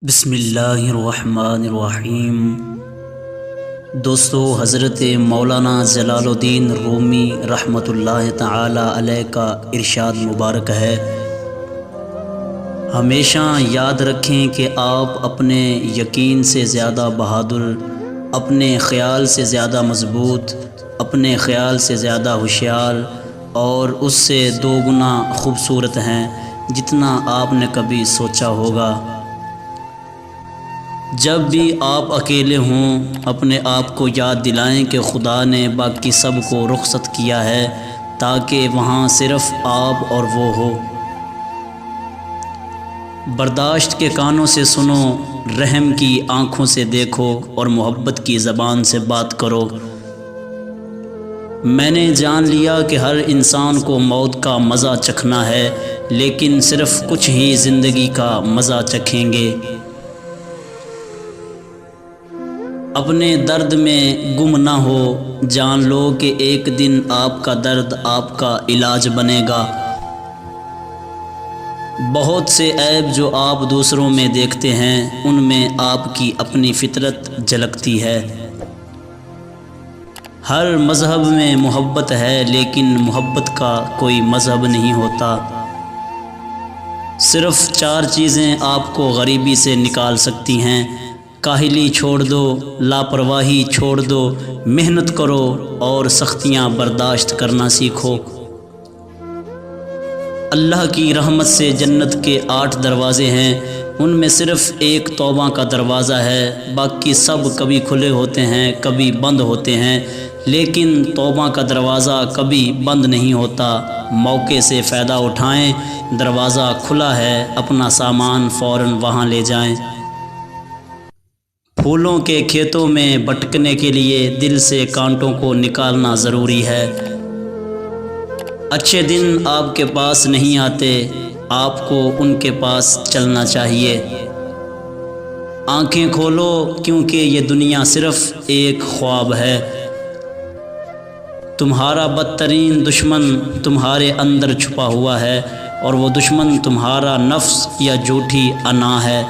بسم اللہ الرحمن الرحیم۔ دوستو، حضرت مولانا جلال الدین رومی رحمۃ اللہ تعالی علیہ کا ارشاد مبارک ہے، ہمیشہ یاد رکھیں کہ آپ اپنے یقین سے زیادہ بہادر، اپنے خیال سے زیادہ مضبوط، اپنے خیال سے زیادہ ہوشیار اور اس سے دو گنا خوبصورت ہیں جتنا آپ نے کبھی سوچا ہوگا۔ جب بھی آپ اکیلے ہوں، اپنے آپ کو یاد دلائیں کہ خدا نے باقی سب کو رخصت کیا ہے تاکہ وہاں صرف آپ اور وہ ہو۔ برداشت کے کانوں سے سنو، رحم کی آنکھوں سے دیکھو اور محبت کی زبان سے بات کرو۔ میں نے جان لیا کہ ہر انسان کو موت کا مزہ چکھنا ہے، لیکن صرف کچھ ہی زندگی کا مزہ چکھیں گے۔ اپنے درد میں گم نہ ہو، جان لو کہ ایک دن آپ کا درد آپ کا علاج بنے گا۔ بہت سے عیب جو آپ دوسروں میں دیکھتے ہیں، ان میں آپ کی اپنی فطرت جھلکتی ہے۔ ہر مذہب میں محبت ہے، لیکن محبت کا کوئی مذہب نہیں ہوتا۔ صرف 4 چیزیں آپ کو غریبی سے نکال سکتی ہیں: کاہلی چھوڑ دو، لاپرواہی چھوڑ دو، محنت کرو اور سختیاں برداشت کرنا سیکھو۔ اللہ کی رحمت سے جنت کے 8 دروازے ہیں، ان میں صرف ایک توبہ کا دروازہ ہے، باقی سب کبھی کھلے ہوتے ہیں، کبھی بند ہوتے ہیں، لیکن توبہ کا دروازہ کبھی بند نہیں ہوتا۔ موقع سے فائدہ اٹھائیں، دروازہ کھلا ہے، اپنا سامان فوراً وہاں لے جائیں۔ پھولوں کے کھیتوں میں بھٹکنے کے لیے دل سے کانٹوں کو نکالنا ضروری ہے۔ اچھے دن آپ کے پاس نہیں آتے، آپ کو ان کے پاس چلنا چاہیے۔ آنکھیں کھولو، کیونکہ یہ دنیا صرف ایک خواب ہے۔ تمہارا بدترین دشمن تمہارے اندر چھپا ہوا ہے، اور وہ دشمن تمہارا نفس یا جھوٹی انا ہے۔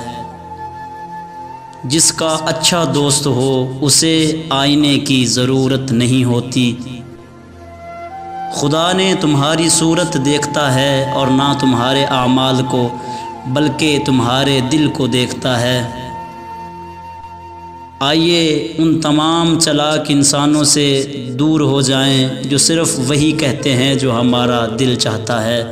جس کا اچھا دوست ہو، اسے آئینے کی ضرورت نہیں ہوتی۔ خدا نے تمہاری صورت دیکھتا ہے اور نہ تمہارے اعمال کو، بلکہ تمہارے دل کو دیکھتا ہے۔ آئیے ان تمام چالاک انسانوں سے دور ہو جائیں جو صرف وہی کہتے ہیں جو ہمارا دل چاہتا ہے۔